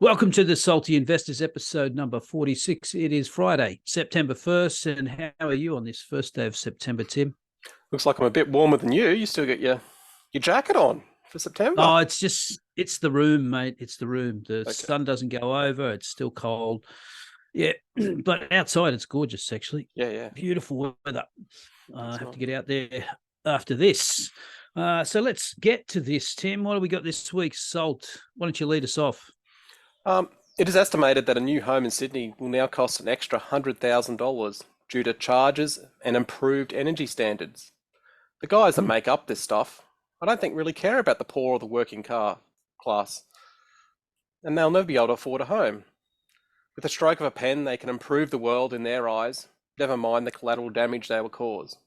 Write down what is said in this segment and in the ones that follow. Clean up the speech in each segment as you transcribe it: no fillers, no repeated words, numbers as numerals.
Welcome to the Salty Investors episode number 46. It is Friday, September 1st. And how are you on this first day of September, Tim? Looks like I'm a bit warmer than you. You still get your jacket on for September. Oh, it's the room, mate. It's the room. The sun doesn't go over. It's still cold. Yeah, but outside it's gorgeous, actually. Yeah. Beautiful weather. I have to get out there after this. So let's get to this, Tim. What do we got this week? Salt. Why don't you lead us off? It is estimated that a new home in Sydney will now cost an extra $100,000 due to charges and improved energy standards. The guys that make up this stuff, I don't think really care about the poor or the working class, and they'll never be able to afford a home. With a stroke of a pen, they can improve the world in their eyes, never mind the collateral damage they will cause.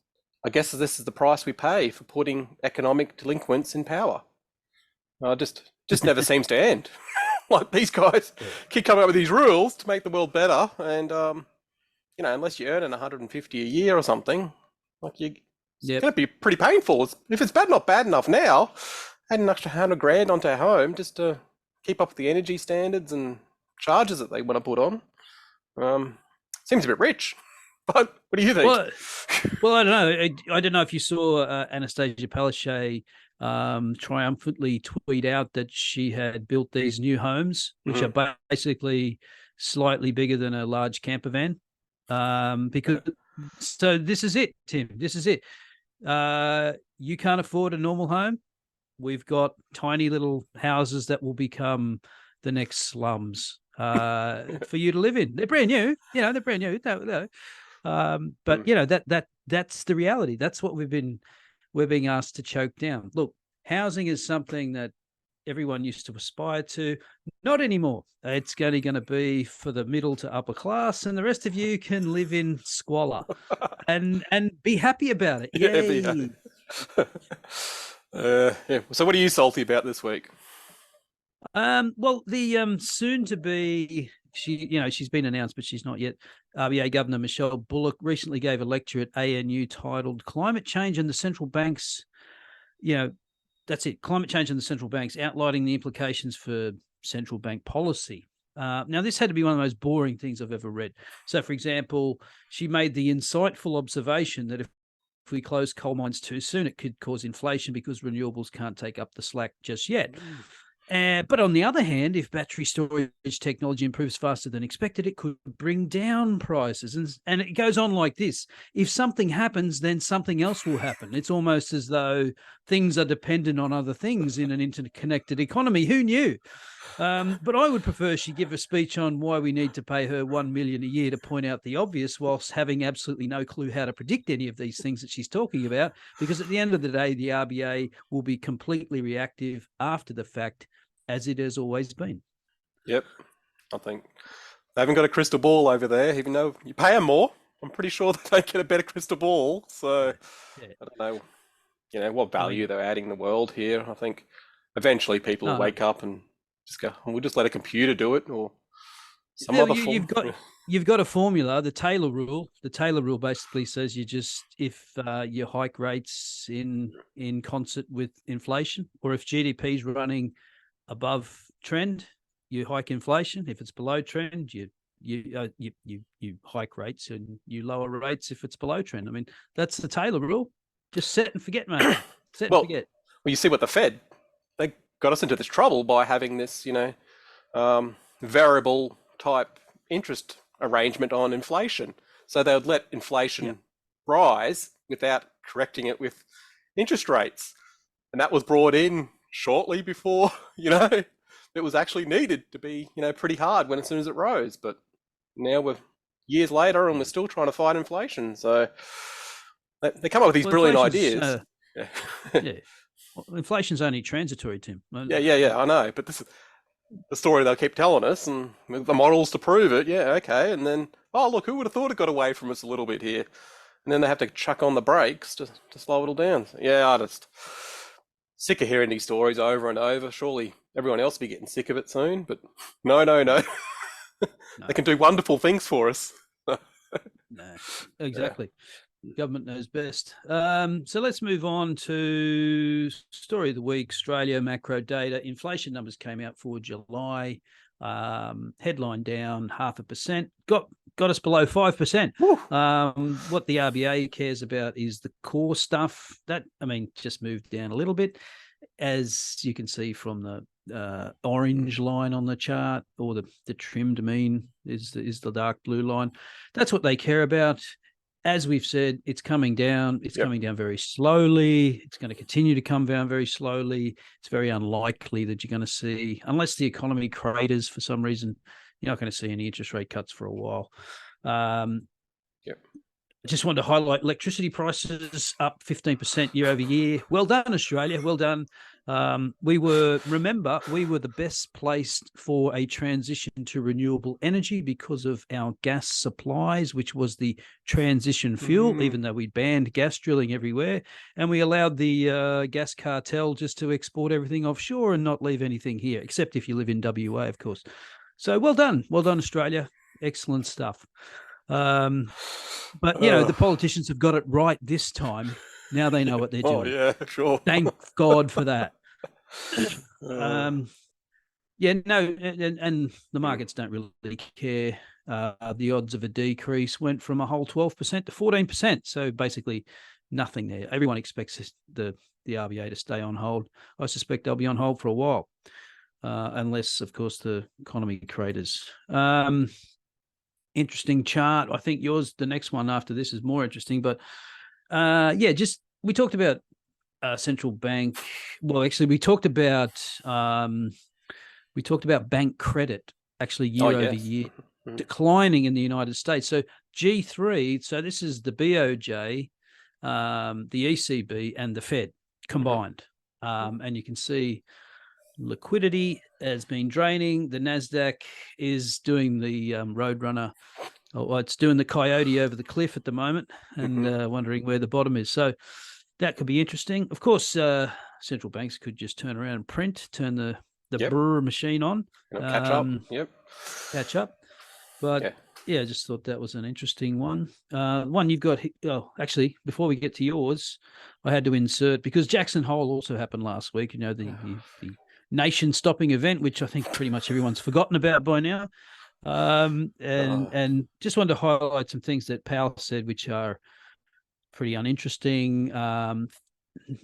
I guess this is the price we pay for putting economic delinquents in power. Just never seems to end. Like, these guys keep coming up with these rules to make the world better, and unless you're earning 150 a year or something, it's going to be pretty painful. If it's not bad enough now, add an extra $100,000 onto our home just to keep up with the energy standards and charges that they want to put on. Seems a bit rich, but what do you think? Well, I don't know. I don't know if you saw Anastasia Palaszczuk triumphantly tweet out that she had built these new homes, which are basically slightly bigger than a large camper van. So this is it, Tim. This is it. You can't afford a normal home. We've got tiny little houses that will become the next slums for you to live in. They're brand new. They're brand new. But that's the reality. That's what we're being asked to choke down. Look, housing is something that everyone used to aspire to. Not anymore. It's going to be for the middle to upper class, and the rest of you can live in squalor and be happy about it. Yay. So what are you salty about this week? Well, the soon to be, she's been announced, but she's not yet. RBA Governor Michelle Bullock recently gave a lecture at ANU titled "Climate Change and the Central Banks." That's it. Climate change and the central banks, outlining the implications for central bank policy. Now, this had to be one of the most boring things I've ever read. So, for example, she made the insightful observation that if we close coal mines too soon, it could cause inflation because renewables can't take up the slack just yet. But on the other hand, if battery storage technology improves faster than expected, it could bring down prices. And it goes on like this. If something happens, then something else will happen. It's almost as though things are dependent on other things in an interconnected economy. Who knew? But I would prefer she give a speech on why we need to pay her $1 million a year to point out the obvious, whilst having absolutely no clue how to predict any of these things that she's talking about. Because at the end of the day, the RBA will be completely reactive after the fact, as it has always been. Yep. I think they haven't got a crystal ball over there, even though you pay them more. I'm pretty sure they don't get a better crystal ball. So I don't know, what value they're adding in the world here. I think eventually people will wake up and just go, we'll just let a computer do it, or some other form. You've got a formula, the Taylor rule. The Taylor rule basically says if you hike rates in concert with inflation, or if GDP is running above trend, you hike inflation. If it's below trend, you hike rates, and you lower rates if it's below trend. I mean, that's the Taylor rule. Just set and forget, mate. And forget. Well, you see what they got us into this trouble by having this, variable type interest arrangement on inflation. So they would let inflation rise without correcting it with interest rates. And that was brought in shortly before, it was actually needed to be, pretty hard as soon as it rose. But now we're years later and we're still trying to fight inflation. So they come up with these brilliant ideas. Well, inflation's only transitory, Tim. Yeah, I know. But this is the story they'll keep telling us, and the models to prove it. Yeah, okay. And then, look, who would have thought it got away from us a little bit here? And then they have to chuck on the brakes to slow it all down. So, I just sick of hearing these stories over and over. Surely everyone else will be getting sick of it soon. But no. They can do wonderful things for us. No, exactly. Government knows best. So let's move on to story of the week. Australia macro data. Inflation numbers came out for July. Headline down 0.5%. Got us below 5%. What the RBA cares about is the core stuff. That, I mean, just moved down a little bit, as you can see from the orange line on the chart, or the trimmed mean is the dark blue line. That's what they care about. As we've said, it's coming down. It's coming down very slowly. It's going to continue to come down very slowly. It's very unlikely that you're going to see, unless the economy craters for some reason, you're not going to see any interest rate cuts for a while. I just wanted to highlight electricity prices up 15% year over year. Well done, Australia. Well done. We were the best placed for a transition to renewable energy because of our gas supplies, which was the transition fuel, even though we banned gas drilling everywhere. And we allowed the gas cartel just to export everything offshore and not leave anything here, except if you live in WA, of course. So well done, Australia. Excellent stuff. But, the politicians have got it right this time. Now they know what they're doing. Oh, yeah, sure. Thank God for that. And the markets don't really care. The odds of a decrease went from a whole 12% to 14%. So basically nothing there. Everyone expects the RBA to stay on hold. I suspect they'll be on hold for a while, unless, of course, the economy craters. Interesting chart. I think the next one after this is more interesting. But we talked about central bank. Well, actually, we talked about bank credit actually year over year declining in the United States. So G3. So this is the BOJ, the ECB, and the Fed combined, and you can see liquidity has been draining. The Nasdaq is doing the Roadrunner. It's doing the coyote over the cliff at the moment, and wondering where the bottom is. So that could be interesting. Of course, central banks could just turn around and turn the brr machine on. Catch up. Catch up. But I just thought that was an interesting one. One you've got. Oh, actually, before we get to yours, I had to insert, because Jackson Hole also happened last week. The nation-stopping event, which I think pretty much everyone's forgotten about by now. And just wanted to highlight some things that Powell said, which are pretty uninteresting.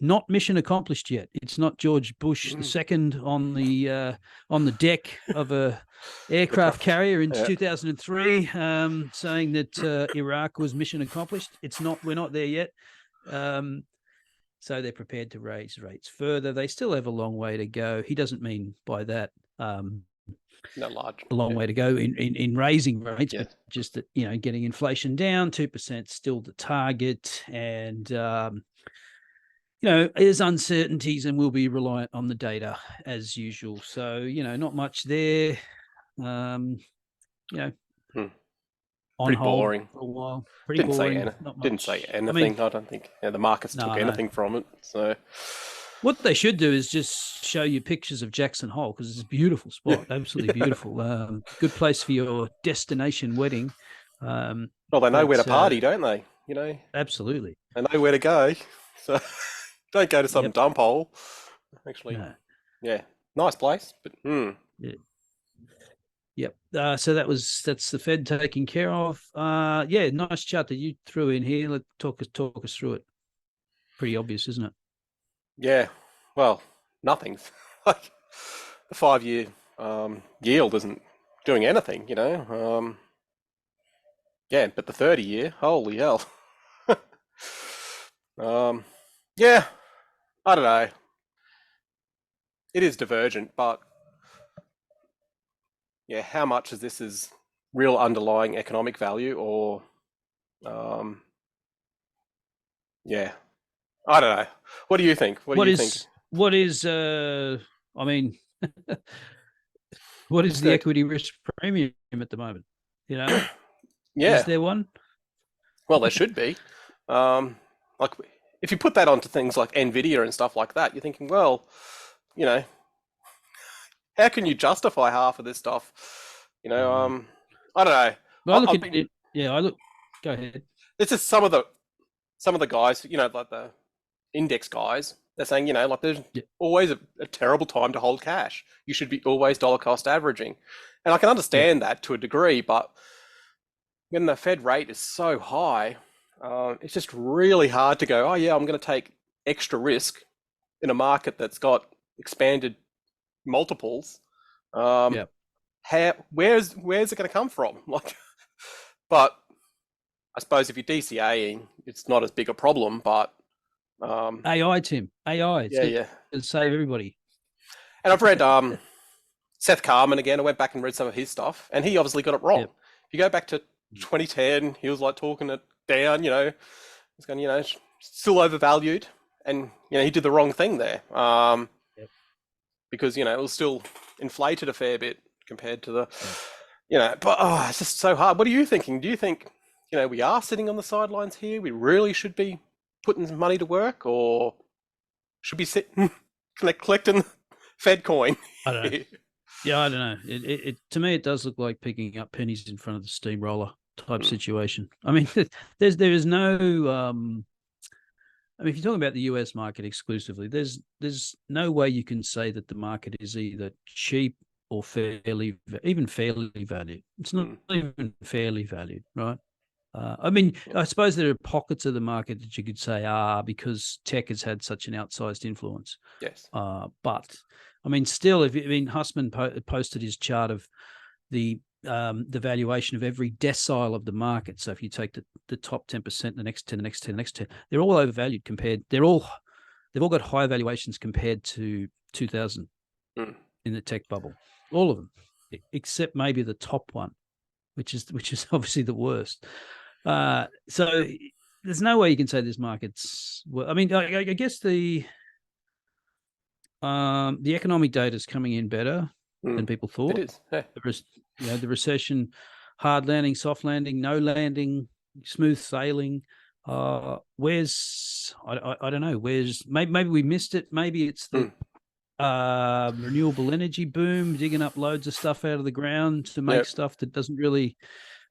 Not mission accomplished yet. It's not George Bush II on the deck of a aircraft carrier in 2003 saying that Iraq was mission accomplished. It's not. We're not there yet. So they're prepared to raise rates further. They still have a long way to go. He doesn't mean by that a long way to go in raising rates, but just that, getting inflation down, 2% still the target. And, there's uncertainties, and we'll be reliant on the data as usual. So, not much there. On pretty hold boring for a while. Pretty boring. Didn't say anything. I don't think the markets took anything from it. So what they should do is just show you pictures of Jackson Hole, because it's a beautiful spot, absolutely beautiful. Good place for your destination wedding. Well, they know where to party, don't they? Absolutely. They know where to go. So don't go to some dump hole. Actually, nice place, but Yep. So that's the Fed taken care of. Nice chart that you threw in here. Let's talk us through it. Pretty obvious, isn't it? Yeah. Well, nothing's like the 5-year yield isn't doing anything, but the 30-year, holy hell. I don't know. It is divergent, but how much of this is real underlying economic value, or I don't know. What do you think? What do you think? What is the equity risk premium at the moment? Is there one? Well, there should be. Like if you put that onto things like Nvidia and stuff like that, you're thinking, well, how can you justify half of this stuff? I don't know. Well, look at it. Yeah, go ahead. It's just some of the guys, like the index guys, They're saying, like there's Yeah. always a terrible time to hold cash. You should be always dollar cost averaging. And I can understand that to a degree, but when the Fed rate is so high, it's just really hard to go, oh yeah, I'm going to take extra risk in a market that's got expanded multiples. Yeah. Where's it going to come from? Like, but I suppose if you're DCAing, it's not as big a problem. But AI, Tim, AI, it's yeah. to save everybody. And I've read Seth Carman again. I went back and read some of his stuff, and he obviously got it wrong. Yep. If you go back to 2010, he was like talking it down. He's going, still overvalued, and he did the wrong thing there. Yep. Because it was still inflated a fair bit compared to the, But it's just so hard. What are you thinking? Do you think we are sitting on the sidelines here? We really should be putting some money to work, or should be sitting collecting Fed coin? I don't know. Yeah, I don't know. It to me, it does look like picking up pennies in front of the steamroller type situation. I mean, there is no. I mean, if you're talking about the US market exclusively, there's no way you can say that the market is either cheap or even fairly valued. It's not even fairly valued, right? I mean, I suppose there are pockets of the market that you could say, because tech has had such an outsized influence. Yes. But I mean, still, Hussman posted his chart of the valuation of every decile of the market. So if you take the top 10%, the next 10, the next 10, the next 10, they're all overvalued compared. They've all got high valuations compared to 2000 in the tech bubble. All of them, except maybe the top one, which is obviously the worst. So there's no way you can say this market's. Well, I mean, I guess the economic data is coming in better than people thought. It is. Yeah. The recession, hard landing, soft landing, no landing, smooth sailing. Where's I don't know. Where's maybe we missed it. Maybe it's the renewable energy boom, digging up loads of stuff out of the ground to make stuff that doesn't really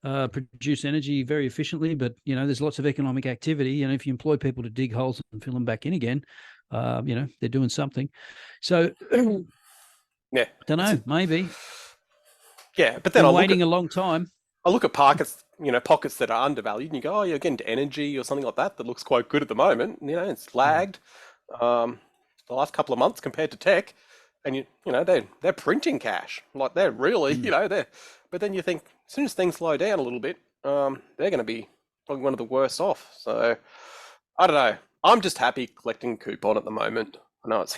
produce energy very efficiently. But there's lots of economic activity, and if you employ people to dig holes and fill them back in again, they're doing something. So yeah, don't know, maybe. Yeah, but then I'm waiting a long time. I look at pockets that are undervalued, and you go, oh, you're getting to energy or something like that looks quite good at the moment. It's lagged the last couple of months compared to tech, and they're printing cash, like they're really But then you think as soon as things slow down a little bit, they're going to be probably one of the worst off. So I don't know. I'm just happy collecting coupon at the moment. I know it's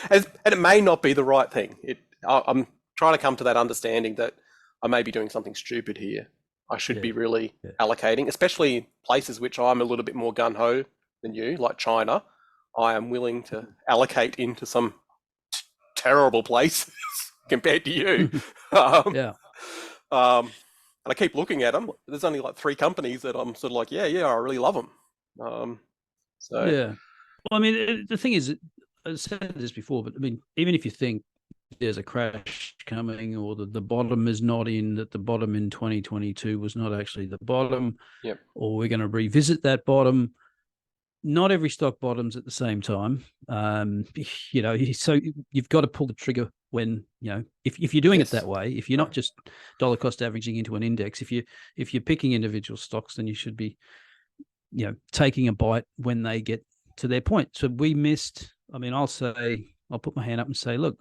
and it may not be the right thing. I'm trying to come to that understanding that I may be doing something stupid here. I should be really allocating, especially places which I'm a little bit more gung-ho than you, like China. I am willing to allocate into some terrible places compared to you. And I keep looking at them. There's only like 3 companies that I'm sort of like, I really love them. Well, I mean, the thing is, I said this before, but I mean, even if you think there's a crash coming, or the bottom is not in, that the bottom in 2022 was not actually the bottom, or we're going to revisit that bottom. Not every stock bottoms at the same time. So you've got to pull the trigger when, if you're doing it that way, if you're not just dollar cost averaging into an index, if you're picking individual stocks, then you should be, taking a bite when they get to their point. So we missed, I mean, I'll put my hand up and say, look,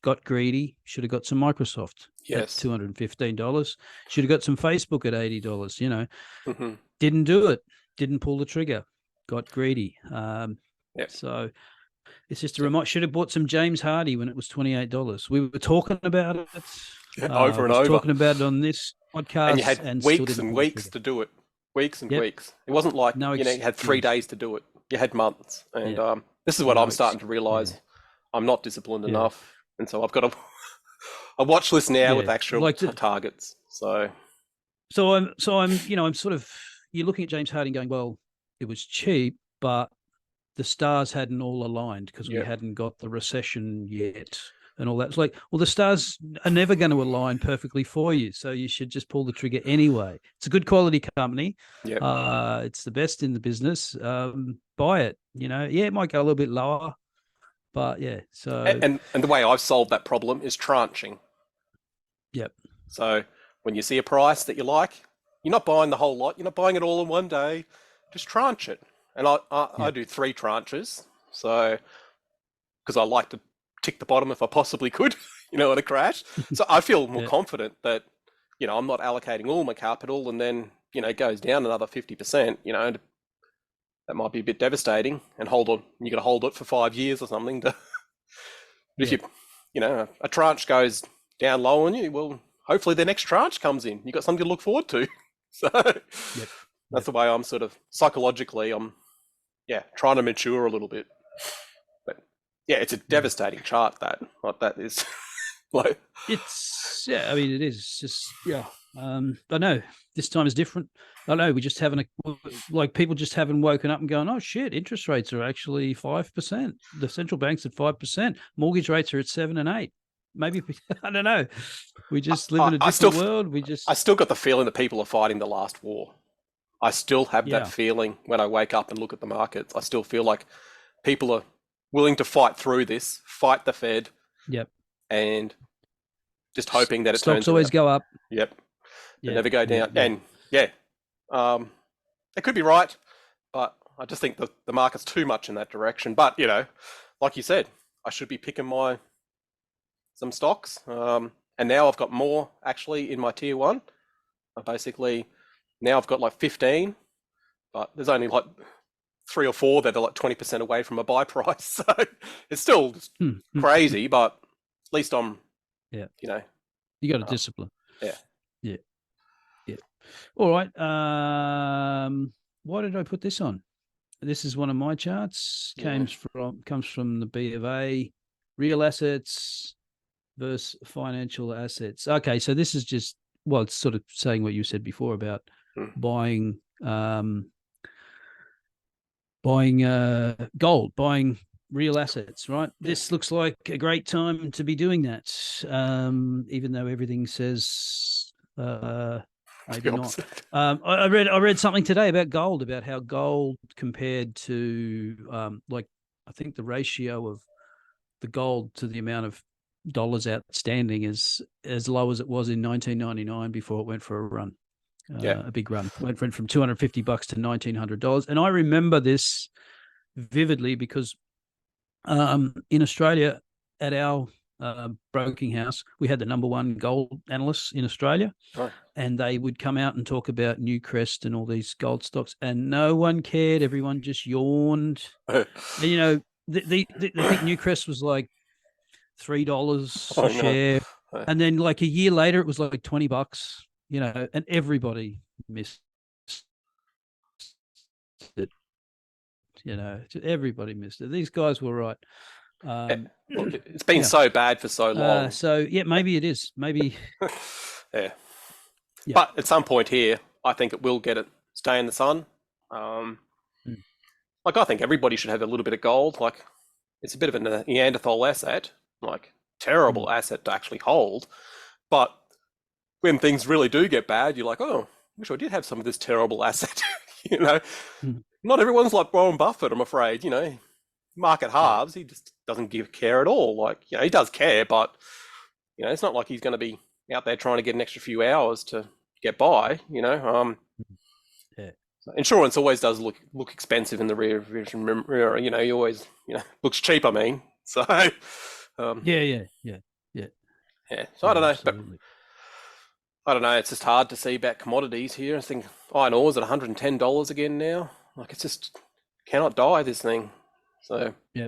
got greedy, should have got some Microsoft at $215, should have got some Facebook at $80, didn't do it, didn't pull the trigger, got greedy. So it's just a reminder, should have bought some James Hardie when it was $28. We were talking about it over and over, talking about it on this podcast, and you had weeks and weeks to do it. Weeks. It wasn't like you had 3 days to do it. You had months, and this is what I'm starting to realize. I'm not disciplined enough, and so I've got a watch list now with actual targets. So I'm sort of, you're looking at James Hardie going, well, it was cheap, but the stars hadn't all aligned because we hadn't got the recession yet. and all that. It's like, well, the stars are never going to align perfectly for you, so you should just pull the trigger anyway. It's a good quality company. Yep. It's the best in the business. Buy it. It might go a little bit lower, but yeah. So And the way I've solved that problem is tranching. yep. So when you see a price that you like, you're not buying the whole lot. You're not buying it all in one day. Just tranche it. And I do 3 tranches. So because I like to tick the bottom if I possibly could, in a crash. So I feel more confident that, I'm not allocating all my capital and then, it goes down another 50%, that might be a bit devastating, and hold on, you got to hold it for 5 years or something to, if a tranche goes down low on you, well, hopefully the next tranche comes in. You got something to look forward to. So that's the way I'm sort of psychologically, I'm trying to mature a little bit. But yeah, it's a devastating chart that is like, I mean, it is. It's just I know this time is different. I know we just haven't, like, people just haven't woken up and gone, oh shit, interest rates are actually 5%. The central bank's at 5%. Mortgage rates are at 7 and 8. Maybe I don't know. We just live in a different world. I still got the feeling that people are fighting the last war. I still have that feeling when I wake up and look at the markets. I still feel like people are willing to fight through this, fight the Fed. Yep. And just hoping that it stocks turns always around. go up. Yep. They never go down. And it could be right, but I just think the market's too much in that direction. But, like you said, I should be picking some stocks. And now I've got more actually in my tier 1. Basically, now I've got like 15, but there's only like 3 or 4 that are like 20% away from a buy price. So it's still crazy, but at least I'm, you got a discipline. Yeah. All right. Why did I put this on? This is one of my charts. Comes from the B of A, real assets versus financial assets. Okay, so this is just, well, it's sort of saying what you said before about buying gold, buying real assets, right? This looks like a great time to be doing that, even though everything says maybe not. I read something today about gold, about how gold compared to I think the ratio of the gold to the amount of dollars outstanding is as low as it was in 1999 before it went for a run. A big run. Went from $250 to $1,900. And I remember this vividly because in Australia, at our broking house, we had the number 1 gold analysts in Australia, and they would come out and talk about Newcrest and all these gold stocks, and no one cared. Everyone just yawned. And, I think Newcrest was like $3 a share, and then like a year later, it was like $20. And everybody missed it. Everybody missed it. These guys were right. It's been so bad for so long. Maybe it is. Maybe. But at some point here, I think it will stay in the sun. Like, I think everybody should have a little bit of gold. Like, it's a bit of a Neanderthal asset, like terrible asset to actually hold. But when things really do get bad, you're like, oh, wish I did have some of this terrible asset. Not everyone's like Warren Buffett, I'm afraid. Market halves, he just doesn't care at all. Like, he does care, but it's not like he's going to be out there trying to get an extra few hours to get by. Insurance always does look expensive in the rear vision mirror. You always looks cheap. I mean, so yeah. So I don't know, but I don't know. It's just hard to see about commodities here. I think iron ore is at $110 again now. Like, it's just cannot die, this thing. So yeah.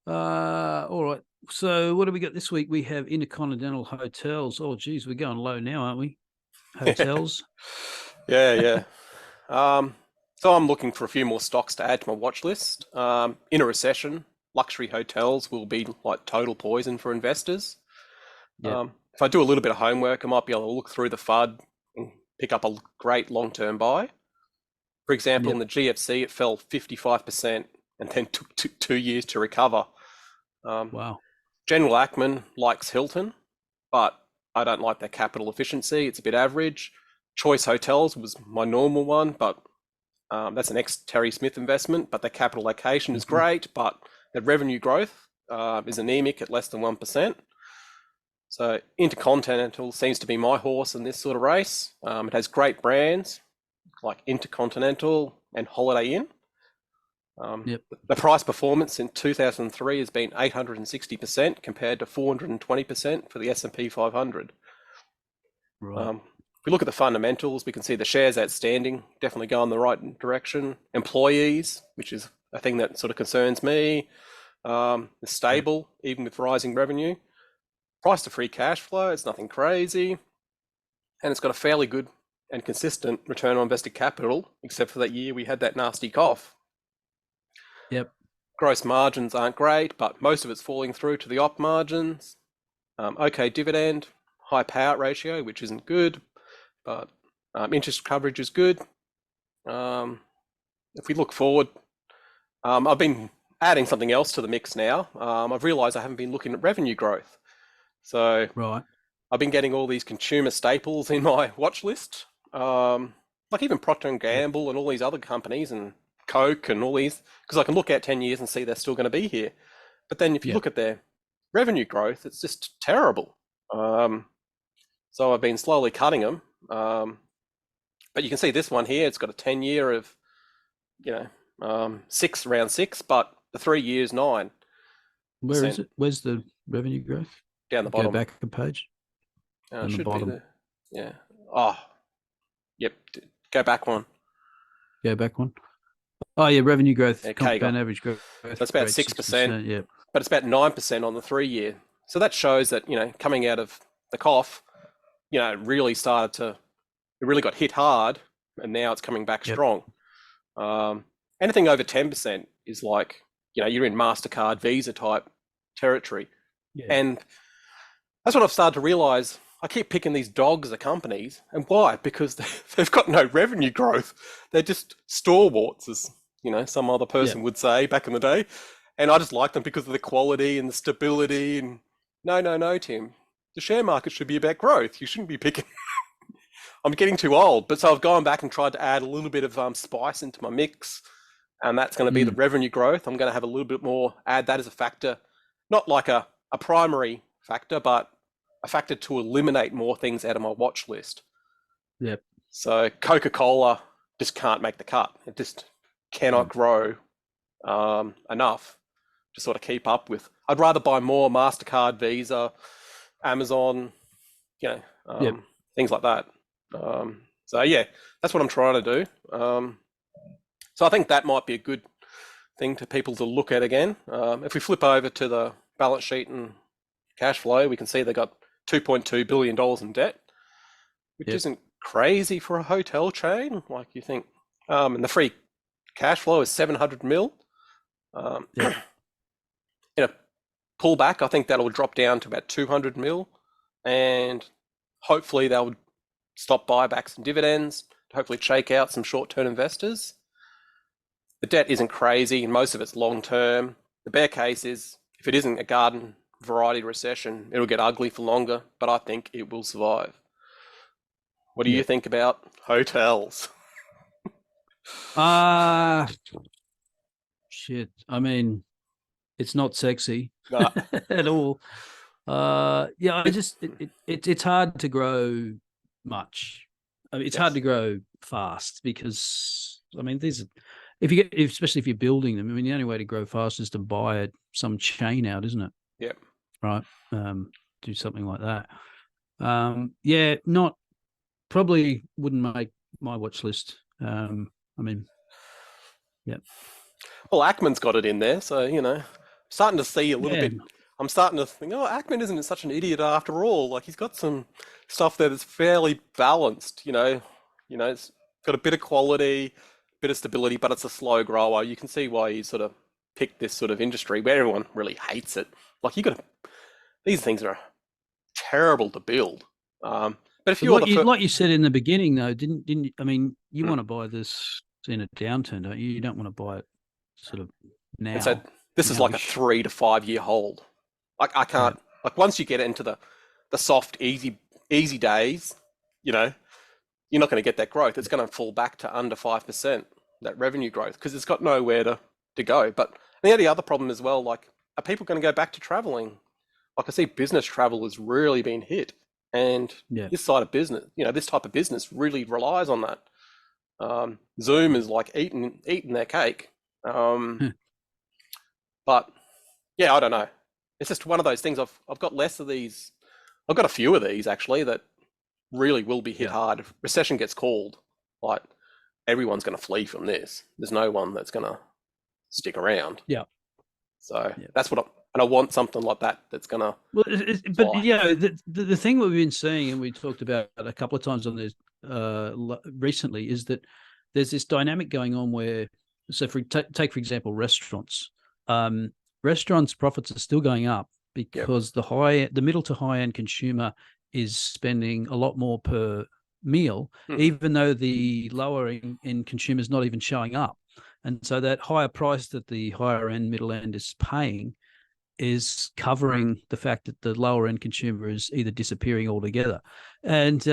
All right. So what do we got this week? We have InterContinental Hotels. Oh, geez, we're going low now, aren't we? Hotels. Yeah. So I'm looking for a few more stocks to add to my watch list. In a recession, luxury hotels will be like total poison for investors. If I do a little bit of homework, I might be able to look through the FUD and pick up a great long-term buy. For example, in the GFC, it fell 55% and then took 2 years to recover. Wow. General Ackman likes Hilton, but I don't like their capital efficiency. It's a bit average. Choice Hotels was my normal one, but that's an ex-Terry Smith investment, but their capital allocation is great, but their revenue growth is anemic at less than 1%. So InterContinental seems to be my horse in this sort of race. It has great brands like InterContinental and Holiday Inn. The price performance in 2003 has been 860% compared to 420% for the S&P 500. Right. If we look at the fundamentals, we can see the shares outstanding definitely go in the right direction. Employees, which is a thing that sort of concerns me, is stable even with rising revenue. Price to free cash flow, it's nothing crazy, and it's got a fairly good and consistent return on invested capital, except for that year we had that nasty cough. Yep. Gross margins aren't great, but most of it's falling through to the op margins. Okay dividend, high payout ratio, which isn't good, but interest coverage is good. If we look forward, I've been adding something else to the mix now. I've realized I haven't been looking at revenue growth. So Right. I've been getting all these consumer staples in my watch list, like even Procter & Gamble and all these other companies and Coke and all these, because I can look at 10 years and see they're still going to be here. But then if you look at their revenue growth, it's just terrible. So I've been slowly cutting them. But you can see this one here, it's got a 10-year of, around 6, but the 3 years, 9%. Where is it? Where's the revenue growth? Down the bottom. Go back a page. It should be there. Yeah. Oh, yep. Go back one. Go back one. Oh, yeah, revenue growth, compound CAGR. average growth. That's about 6%. Yeah. But it's about 9% on the 3-year. So that shows that, coming out of the cough, it really got hit hard, and now it's coming back strong. Anything over 10% is like, you're in MasterCard, Visa type territory. Yeah. And that's what I've started to realize. I keep picking these dogs of companies. And why? Because they've got no revenue growth. They're just stalwarts, as some other person would say back in the day. And I just like them because of the quality and the stability. And no, Tim. The share market should be about growth. You shouldn't be picking. I'm getting too old. But so I've gone back and tried to add a little bit of spice into my mix. And that's going to be the revenue growth. I'm going to have a little bit more, add that as a factor. Not like a primary factor, but a factor to eliminate more things out of my watch list. Yep. So Coca-Cola just can't make the cut. It just cannot grow enough to sort of keep up with. I'd rather buy more MasterCard, Visa, Amazon, things like that. So yeah, that's what I'm trying to do. So I think that might be a good thing to people to look at again. If we flip over to the balance sheet and cash flow, we can see they got $2.2 billion in debt, which isn't crazy for a hotel chain, like you think. And the free cash flow is 700 mil. In a pullback, I think that'll drop down to about 200 mil, and hopefully they'll stop buybacks and dividends to hopefully shake out some short-term investors. The debt isn't crazy, and most of it's long-term. The bear case is if it isn't a garden variety recession, it'll get ugly for longer, but I think it will survive. What do you think about hotels? Shit. I mean, it's not sexy Nah. at all. It's hard to grow much. I mean, it's hard to grow fast because these are, especially if you're building them. I mean, the only way to grow fast is to buy some chain out, isn't it? Yep. Right. Do something like that. Probably wouldn't make my watch list. Well, Ackman's got it in there, so starting to see a little bit. I'm starting to think, Ackman isn't such an idiot after all. Like, he's got some stuff there that's fairly balanced. It's got a bit of quality, bit of stability, but it's a slow grower. You can see why he sort of picked this sort of industry where everyone really hates it. Like, these things are terrible to build. But if like you said in the beginning, though, didn't you? I mean, you want to buy this in a downturn, don't you? You don't want to buy it sort of And so now. this is like a 3 to 5 year hold. Like I can't, like once you get into the soft, easy days, you know, you're not going to get that growth. It's going to fall back to under 5%, that revenue growth, because it's got nowhere to go. But the other problem as well, like, are people going to go back to traveling? Like I see business travel has really been hit. And this side of business, you know, this type of business really relies on that. Zoom is like eating their cake. But yeah, I don't know. It's just one of those things. I've got less of these. I've got a few of these actually that really will be hit hard. If recession gets called, like everyone's going to flee from this. There's no one that's going to stick around. Yeah. So that's what I want something like that that's going to. Well, but yeah, the thing we've been seeing, and we talked about a couple of times on this recently, is that there's this dynamic going on where, so take for example, restaurants. Restaurants' profits are still going up because the middle to high end consumer is spending a lot more per meal, even though the lower end consumer is not even showing up. And so that higher price that the higher end, middle end is paying is covering the fact that the lower end consumer is either disappearing altogether. And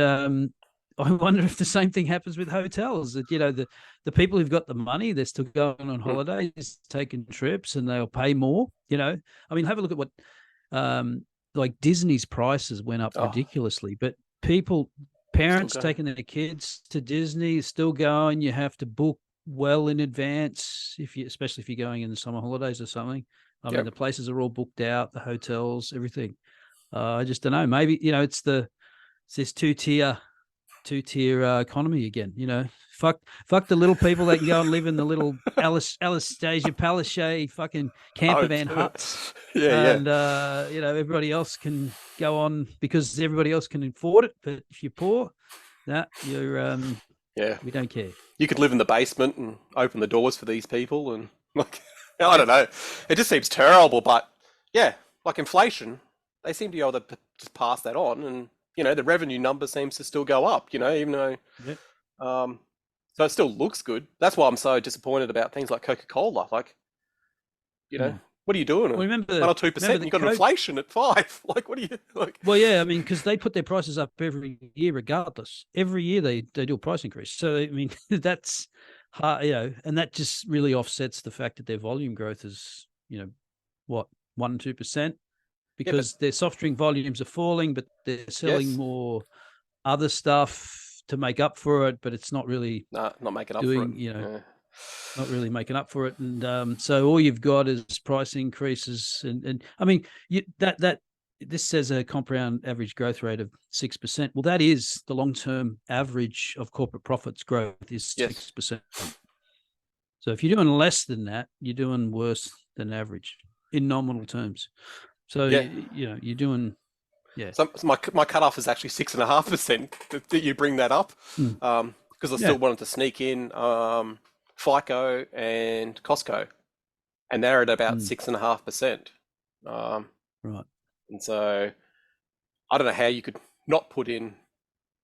I wonder if the same thing happens with hotels, that, you know, the people who've got the money, they're still going on holidays, taking trips, and they'll pay more. You know, I mean, have a look at what like Disney's prices went up ridiculously, but parents taking their kids to Disney still going. You have to book well in advance, especially if you're going in the summer holidays or something. I mean, the places are all booked out, the hotels, everything. I just don't know. Maybe, you know, it's this two-tier economy again. You know, fuck the little people that can go and live in the little Anastasia Palaszczuk fucking camper van huts. You know, everybody else can go on because everybody else can afford it. But if you're poor, you're we don't care. You could live in the basement and open the doors for these people, and like, I don't know. It just seems terrible, but yeah, like inflation, they seem to be able to just pass that on, and you know, the revenue number seems to still go up, you know, even though, so it still looks good. That's why I'm so disappointed about things like Coca-Cola. Like, you know, what are you doing? Well, remember 1 or 2%, and you've got inflation at 5%. Like, what are you like? Well, yeah, I mean, because they put their prices up every year, regardless. Every year they do a price increase. So I mean, that's hard, you know, and that just really offsets the fact that their volume growth is, you know, what, 1% or 2%. Because their soft drink volumes are falling, but they're selling more other stuff to make up for it. But it's not really not making up for it. You know, not really making up for it. And so all you've got is price increases. And I mean, this says a compound average growth rate of 6%. Well, that is the long-term average of corporate profits growth is 6%. So if you're doing less than that, you're doing worse than average in nominal terms. So you know, you're doing, So my cutoff is actually 6.5% that you bring that up, because I still wanted to sneak in FICO and Costco, and they're at about 6.5%. Right. And so I don't know how you could not put in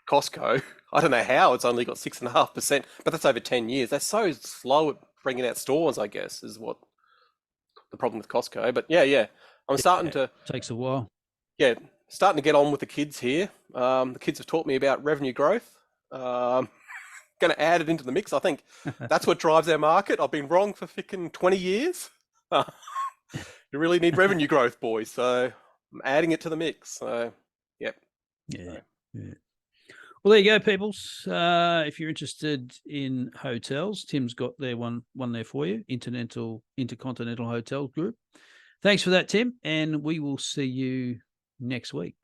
Costco. I don't know how it's only got 6.5%, but that's over 10 years. They're so slow at bringing out stores, I guess, is what the problem with Costco. But I'm starting to... Takes a while. Yeah, starting to get on with the kids here. The kids have taught me about revenue growth. Going to add it into the mix. I think that's what drives our market. I've been wrong for freaking 20 years. You really need revenue growth, boys. So I'm adding it to the mix. So, Yeah. Well, there you go, peoples. If you're interested in hotels, Tim's got there one there for you. InterContinental Hotels Group. Thanks for that, Tim, and we will see you next week.